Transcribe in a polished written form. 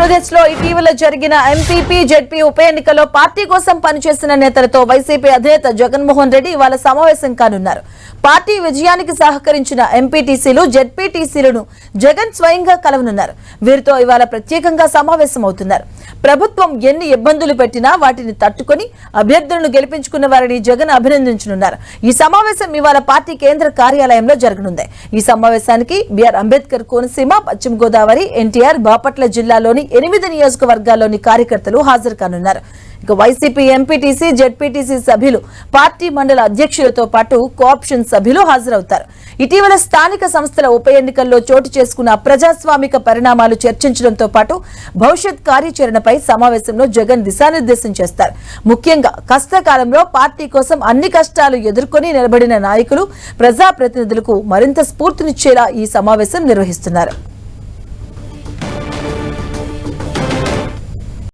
ఆంధ్రప్రదేశ్ లో ఇటీవల జరిగిన ఎంపీపీ జెడ్పీ ఉప ఎన్నికల్లో పార్టీ కోసం పనిచేసిన నేతలతో వైసీపీ అధినేత జగన్మోహన్ రెడ్డి ఇవాళ సమావేశం కానున్నారు. పార్టీ విజయానికి సహకరించిన ఎంపీటీసీలు జెడ్పీటీసీలను జగన్ స్వయంగా కలవనున్నారు. వీరితో ఇవాళ ప్రత్యేకంగా సమావేశమవుతున్నారు. ప్రభుత్వం ఎన్ని ఇబ్బందులు పెట్టినా వాటిని తట్టుకొని అభ్యర్థులను గెలిపించుకున్న వారిని జగన్ అభినందించనున్నారు. ఈ సమావేశం ఇవాళ పార్టీ కేంద్ర కార్యాలయంలో జరగనుంది. ఈ సమావేశానికి బిఆర్ అంబేద్కర్ కోనసీమ, పశ్చిమ గోదావరి, ఎన్టీఆర్, బాపట్ల జిల్లాలోని 8 నియోజకవర్గాల్లోని కార్యకర్తలు హాజరు కానున్నారు. ఇక వైసీపీ ఎంపీటీసీ, జెడ్పీటీసీ సభ్యులు, పార్టీ మండల అధ్యక్షులతో పాటు కోఆప్షన్ సభ్యులు హాజరవుతారు. ఇటీవల స్థానిక సంస్థల ఉప ఎన్నికల్లో చోటు చేసుకున్న ప్రజాస్వామిక పరిణామాలు చర్చించడంతో పాటు భవిష్యత్ కార్యాచరణపై సమావేశంలో జగన్ దిశానిర్దేశం చేస్తారు. ముఖ్యంగా కష్టకాలంలో పార్టీ కోసం అన్ని కష్టాలు ఎదుర్కొని నిలబడిన నాయకులు, ప్రజాప్రతినిధులకు మరింత స్ఫూర్తినిచ్చేలా ఈ సమావేశం నిర్వహిస్తున్నారు.